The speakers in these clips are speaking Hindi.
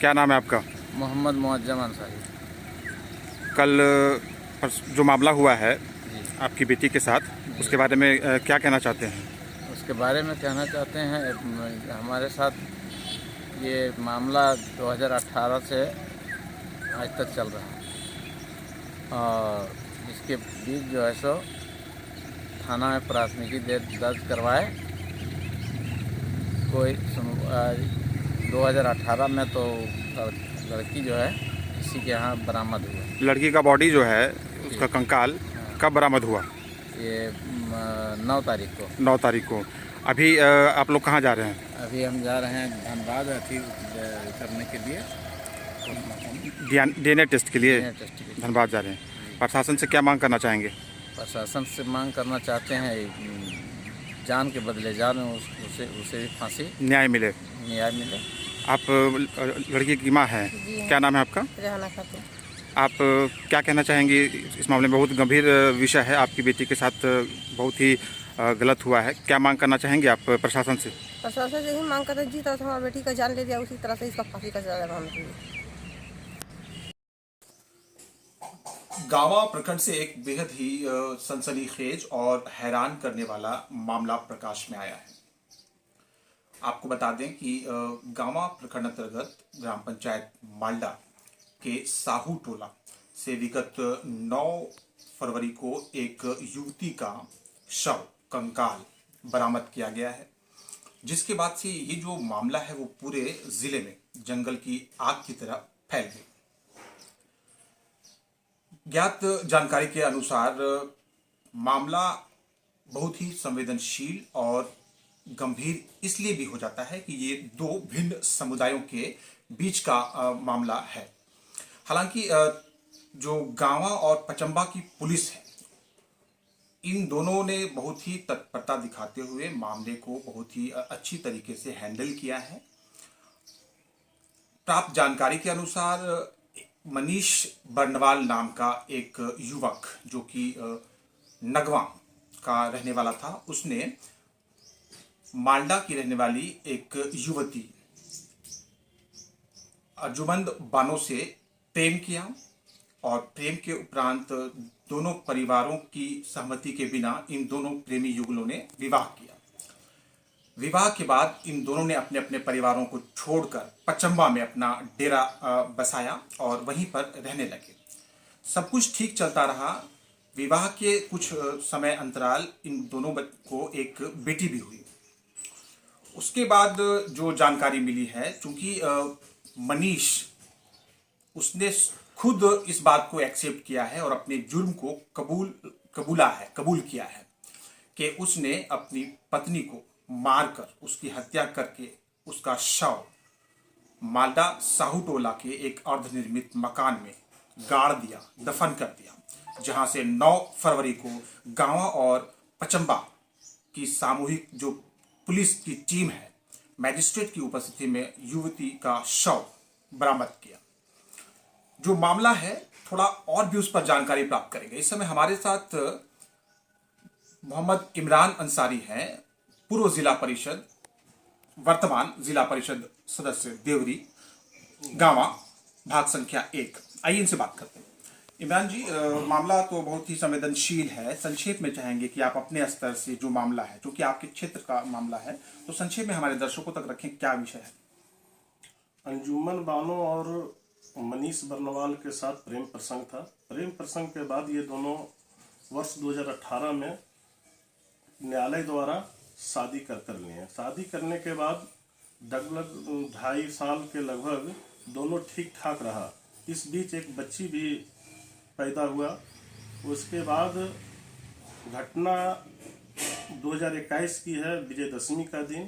क्या नाम है आपका? मोहम्मद मुअज्जम अंसारी। कल जो मामला हुआ है जी आपकी बेटी के साथ, जी। उसके बारे में क्या कहना चाहते हैं? उसके बारे में कहना चाहते हैं, हमारे साथ ये मामला 2018 से आज तक चल रहा है और इसके बीच जो है सो थाना में प्राथमिकी दर्ज करवाए। कोई 2018 में तो लड़की जो है इसी के यहाँ बरामद हुआ। लड़की का बॉडी जो है, जी उसका कंकाल हाँ। कब बरामद हुआ? ये 9 तारीख को। 9 तारीख को। अभी आप लोग कहाँ जा रहे हैं? अभी हम जा रहे हैं धनबाद अथी करने के लिए, डीएनए टेस्ट के लिए DNA टेस्ट के लिए। धनबाद जा रहे हैं। प्रशासन से क्या मांग करना चाहेंगे? प्रशासन से मांग करना चाहते हैं जान के बदले जान, उसे भी फांसी न्याय मिले। न्याय मिले। आप लड़की की माँ हैं, क्या नाम है आपका? रेहाना खातून। आप क्या कहना चाहेंगी इस मामले में? बहुत गंभीर विषय है, आपकी बेटी के साथ बहुत ही गलत हुआ है। क्या मांग करना चाहेंगे आप प्रशासन से? प्रशासन से यही मांग करते हैं, जिस तरह से हमारी बेटी का जान ले दिया उसी तरह से इसका फांसी का सजा होना चाहिए। गांवा प्रखंड से एक बेहद ही सनसनीखेज और हैरान करने वाला मामला प्रकाश में आया है। आपको बता दें कि गांवा प्रखंड अंतर्गत ग्राम पंचायत मालडा के साहू टोला से विगत 9 फरवरी को एक युवती का शव कंकाल बरामद किया गया है, जिसके बाद से ये जो मामला है वो पूरे जिले में जंगल की आग की तरह फैल गई। ज्ञात जानकारी के अनुसार मामला बहुत ही संवेदनशील और गंभीर इसलिए भी हो जाता है कि ये दो भिन्न समुदायों के बीच का मामला है। हालांकि जो गांवा और पचंबा की पुलिस है, इन दोनों ने बहुत ही तत्परता दिखाते हुए मामले को बहुत ही अच्छी तरीके से हैंडल किया है। प्राप्त जानकारी के अनुसार मनीष बर्नवाल नाम का एक युवक जो कि नगवा का रहने वाला था, उसने मालडा की रहने वाली एक युवती अर्जुमंद बानो से प्रेम किया और प्रेम के उपरांत दोनों परिवारों की सहमति के बिना इन दोनों प्रेमी युगलों ने विवाह किया। विवाह के बाद इन दोनों ने अपने अपने परिवारों को छोड़कर पचंबा में अपना डेरा बसाया और वहीं पर रहने लगे। सब कुछ ठीक चलता रहा। विवाह के कुछ समय अंतराल इन दोनों को एक बेटी भी हुई। उसके बाद जो जानकारी मिली है, चूंकि मनीष उसने खुद इस बात को एक्सेप्ट किया है और अपने जुर्म को कबूल किया है कि उसने अपनी पत्नी को मारकर उसकी हत्या करके उसका शव मालडा साहू टोला के एक अर्धनिर्मित मकान में गाड़ दिया, दफन कर दिया, जहां से 9 फरवरी को गांवा और पचंबा की सामूहिक जो पुलिस की टीम है, मैजिस्ट्रेट की उपस्थिति में युवती का शव बरामद किया। जो मामला है, थोड़ा और भी उस पर जानकारी प्राप्त करेंगे। इस समय हमारे साथ मोहम्मद इमरान अंसारी हैं, पूर्व जिला परिषद, वर्तमान जिला परिषद सदस्य देवरी गांवा भाग संख्या 1। आइए इनसे बात करते हैं। इमरान जी, मामला तो बहुत ही संवेदनशील है। संक्षेप में चाहेंगे कि आप अपने स्तर से जो मामला है, जो कि आपके क्षेत्र का मामला है, तो संक्षेप में हमारे दर्शकों तक रखें, क्या विषय है? अंजुमन बानो और मनीष बर्नवाल के साथ प्रेम प्रसंग था। प्रेम प्रसंग के बाद ये दोनों वर्ष 2018 में न्यायालय द्वारा शादी कर लिए। शादी करने के बाद लगभग 2.5 साल के लगभग दोनों ठीक ठाक रहा। इस बीच एक बच्ची भी पैदा हुआ। उसके बाद घटना 2021 की है, विजयदशमी का दिन,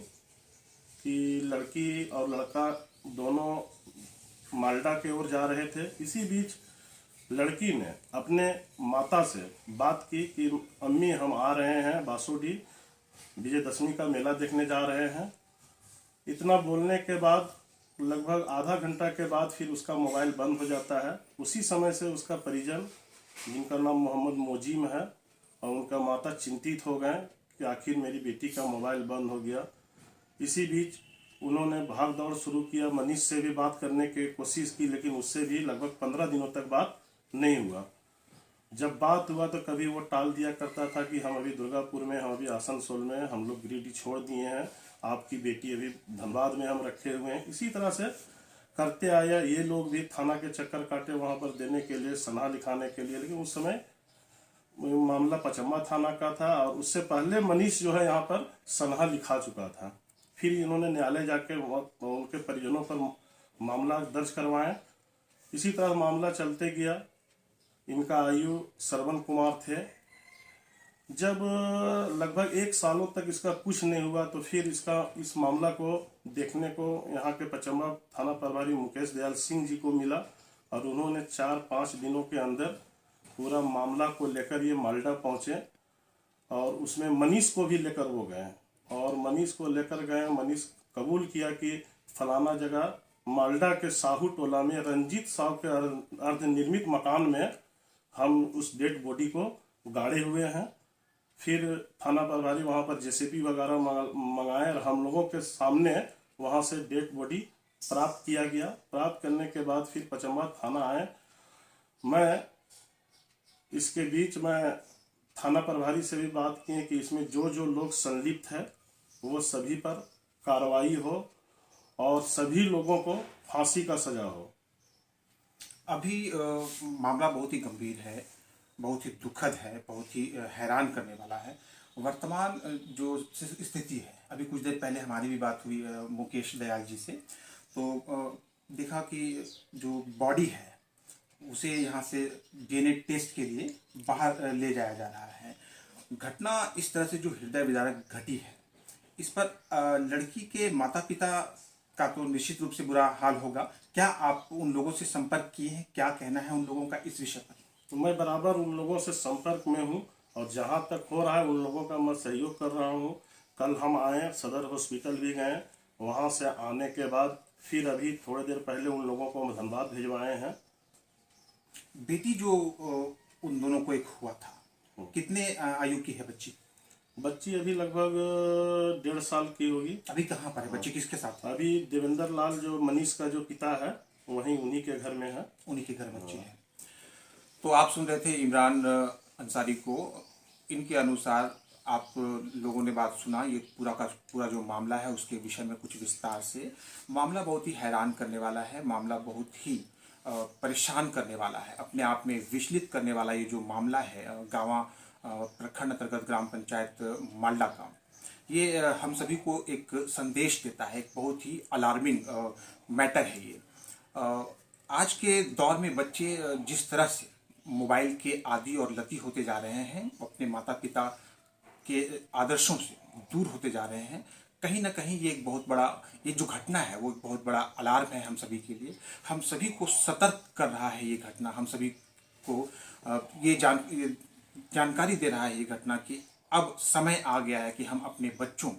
कि लड़की और लड़का दोनों मालडा की ओर जा रहे थे। इसी बीच लड़की ने अपने माता से बात की कि अम्मी हम आ रहे हैं बासोडी, विजयदशमी का मेला देखने जा रहे हैं। इतना बोलने के बाद लगभग आधा घंटा के बाद फिर उसका मोबाइल बंद हो जाता है। उसी समय से उसका परिजन, जिनका नाम मोहम्मद मोजीम है, और उनका माता चिंतित हो गए कि आखिर मेरी बेटी का मोबाइल बंद हो गया। इसी बीच उन्होंने भाग दौड़ शुरू किया, मनीष से भी बात करने की कोशिश की, लेकिन उससे भी लगभग 15 दिनों तक बात नहीं हुआ। जब बात हुआ तो कभी वो टाल दिया करता था कि हम अभी दुर्गापुर में, हम अभी आसनसोल में, हम लोग गिरिडीह छोड़ दिए हैं, आपकी बेटी अभी धनबाद में हम रखे हुए हैं। इसी तरह से करते आया। ये लोग भी थाना के चक्कर काटे वहाँ पर देने के लिए, सनहा लिखाने के लिए, लेकिन उस समय मामला पचम्बा थाना का था और उससे पहले मनीष जो है यहाँ पर सनहा लिखा चुका था। फिर इन्होंने न्यायालय जाके उनके परिजनों पर मामला दर्ज करवाया। इसी तरह मामला चलते गया। इनका आयु श्रवण कुमार थे। जब लगभग 1 सालों तक इसका कुछ नहीं हुआ तो फिर इस मामला को देखने को यहाँ के पचम्बा थाना प्रभारी मुकेश दयाल सिंह जी को मिला और उन्होंने 4-5 दिनों के अंदर पूरा मामला को लेकर ये मालडा पहुँचे और उसमें मनीष को भी लेकर वो गए और मनीष को लेकर गए। मनीष कबूल किया कि फलाना जगह मालडा के साहू टोला में रंजीत साहू के अर्धनिर्मित मकान में हम उस डेड बॉडी को गाड़े हुए हैं। फिर थाना प्रभारी वहाँ पर जेसीबी वगैरह मंगाए और हम लोगों के सामने वहाँ से डेड बॉडी प्राप्त किया गया। प्राप्त करने के बाद फिर पचम्बा थाना आए। मैं इसके बीच में थाना प्रभारी से भी बात की कि इसमें जो जो लोग संलिप्त है वो सभी पर कार्रवाई हो और सभी लोगों को फांसी का सजा हो। अभी मामला बहुत ही गंभीर है, बहुत ही दुखद है, बहुत ही हैरान करने वाला है। वर्तमान जो स्थिति है, अभी कुछ देर पहले हमारी भी बात हुई मुकेश दयाल जी से, तो देखा कि जो बॉडी है उसे यहाँ से डीएनए टेस्ट के लिए बाहर ले जाया जा रहा है। घटना इस तरह से जो हृदय विदारक घटी है, इस पर लड़की के माता पिता का तो निश्चित रूप से बुरा हाल होगा। क्या आप उन लोगों से संपर्क किए हैं? क्या कहना है उन लोगों का इस विषय पर? तो मैं बराबर उन लोगों से संपर्क में हूँ और जहाँ तक हो रहा है उन लोगों का मैं सहयोग कर रहा हूँ। कल हम आए, सदर हॉस्पिटल भी गए, वहाँ से आने के बाद फिर अभी थोड़ी देर पहले उन लोगों को धनबाद भिजवाए हैं। बेटी जो उन दोनों को एक हुआ था, कितने आयु की है बच्ची? बच्ची अभी लगभग 1.5 साल की होगी। अभी कहाँ पर है बच्ची? किसके साथ? अभी देवेंद्र लाल जो मनीष का जो पिता है वहीं उन्हीं के घर में है। उन्हीं के घर बच्ची है। तो आप सुन रहे थे इमरान अंसारी को। इनके अनुसार आप लोगों ने बात सुना, ये पूरा का पूरा जो मामला है उसके विषय में कुछ विस्तार से। मामला बहुत ही हैरान करने वाला है, मामला बहुत ही परेशान करने वाला है, अपने आप में विचलित करने वाला ये जो मामला है गाँव प्रखंड अंतर्गत ग्राम पंचायत मालडा का, ये हम सभी को एक संदेश देता है। एक बहुत ही अलार्मिंग मैटर है ये। आज के दौर में बच्चे जिस तरह से मोबाइल के आदी और लती होते जा रहे हैं, अपने माता पिता के आदर्शों से दूर होते जा रहे हैं, कहीं ना कहीं ये एक बहुत बड़ा, ये जो घटना है वो एक बहुत बड़ा अलार्म है हम सभी के लिए। हम सभी को सतर्क कर रहा है ये घटना, हम सभी को ये जानकारी दे रहा है ये घटना कि अब समय आ गया है कि हम अपने बच्चों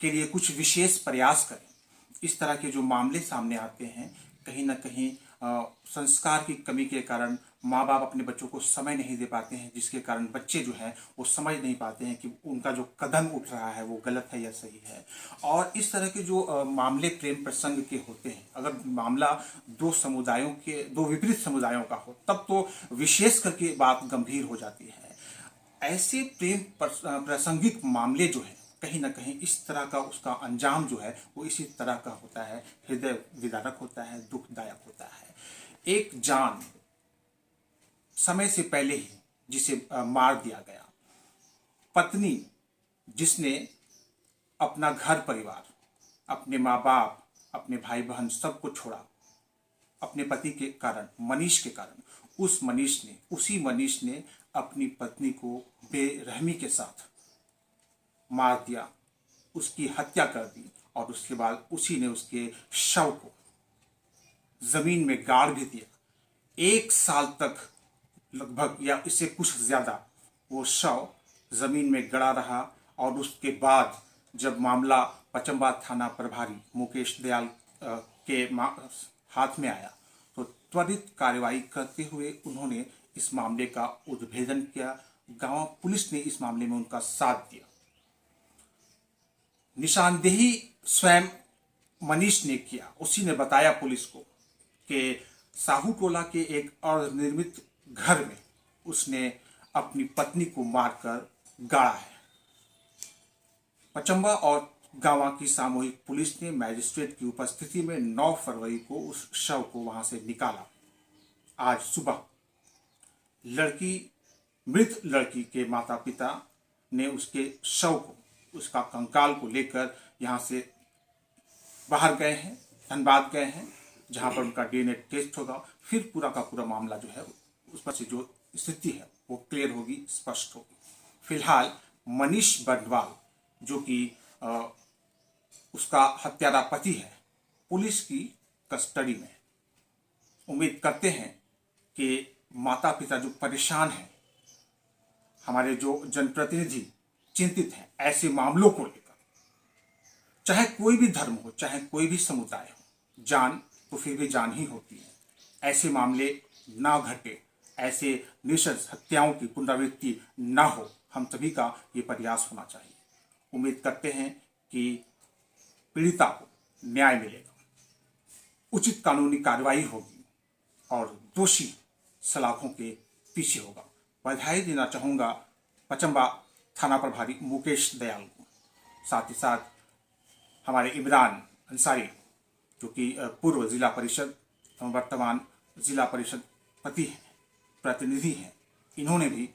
के लिए कुछ विशेष प्रयास करें। इस तरह के जो मामले सामने आते हैं, कहीं ना कहीं संस्कार की कमी के कारण माँ बाप अपने बच्चों को समय नहीं दे पाते हैं, जिसके कारण बच्चे जो हैं वो समझ नहीं पाते हैं कि उनका जो कदम उठ रहा है वो गलत है या सही है। और इस तरह के जो मामले प्रेम प्रसंग के होते हैं, अगर मामला दो समुदायों के, दो विपरीत समुदायों का हो, तब तो विशेष करके बात गंभीर हो जाती है। ऐसे प्रेम प्रासंगिक मामले जो है, कहीं ना कहीं इस तरह का उसका अंजाम जो है वो इसी तरह का होता है, हृदय विदारक होता है, दुखदायक होता है। एक जान समय से पहले ही जिसे मार दिया गया, पत्नी जिसने अपना घर परिवार, अपने माँ बाप, अपने भाई बहन सबको छोड़ा अपने पति के कारण, मनीष के कारण, उसी मनीष ने अपनी पत्नी को बेरहमी के साथ मार दिया, उसकी हत्या कर दी और उसके बाद उसी ने उसके शव को जमीन में गाड़ भी दिया। 1 साल तक लगभग या इससे कुछ ज्यादा वो शव जमीन में गड़ा रहा और उसके बाद जब मामला पचम्बा थाना प्रभारी मुकेश दयाल के हाथ में आया तो त्वरित कार्रवाई करते हुए उन्होंने इस मामले का उद्भेदन किया। गांव पुलिस ने इस मामले में उनका साथ दिया। निशानदेही स्वयं मनीष ने किया, उसी ने बताया पुलिस को कि साहू टोला के एक अर्धनिर्मित घर में उसने अपनी पत्नी को मारकर गाड़ा है। पचम्बा और गांवा की सामूहिक पुलिस ने मैजिस्ट्रेट की उपस्थिति में 9 फरवरी को उस शव को वहां से निकाला। आज सुबह मृत लड़की के माता पिता ने उसके शव को, उसका कंकाल को लेकर यहां से बाहर गए हैं, धनबाद गए हैं, जहां पर उनका डीएनए टेस्ट होगा। फिर पूरा का पूरा मामला जो है उस पर से जो स्थिति है वो क्लियर होगी, स्पष्ट होगी। फिलहाल मनीष बर्नवाल जो कि उसका हत्यारा पति है, पुलिस की कस्टडी में। उम्मीद करते हैं कि माता पिता जो परेशान हैं, हमारे जो जनप्रतिनिधि चिंतित हैं ऐसे मामलों को लेकर, चाहे कोई भी धर्म हो, चाहे कोई भी समुदाय हो, जान तो फिर भी जान ही होती है। ऐसे मामले ना घटे, ऐसे नृशंस हत्याओं की पुनरावृत्ति ना हो, हम सभी का ये प्रयास होना चाहिए। उम्मीद करते हैं कि पीड़िता को न्याय मिलेगा, उचित कानूनी कार्रवाई होगी और दोषी सलाखों के पीछे होगा। बधाई देना चाहूँगा पचम्बा थाना प्रभारी मुकेश दयाल को, साथ ही साथ हमारे इमरान अंसारी जो कि पूर्व जिला परिषद वर्तमान जिला परिषद पति हैं, प्रतिनिधि हैं। इन्होंने भी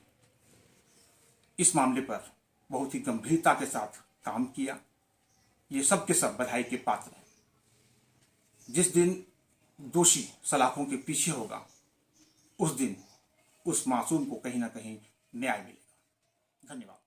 इस मामले पर बहुत ही गंभीरता के साथ काम किया। ये सब के सब बधाई के पात्र हैं। जिस दिन दोषी सलाखों के पीछे होगा, उस दिन उस मासूम को कहीं ना कहीं न्याय मिलेगा। धन्यवाद।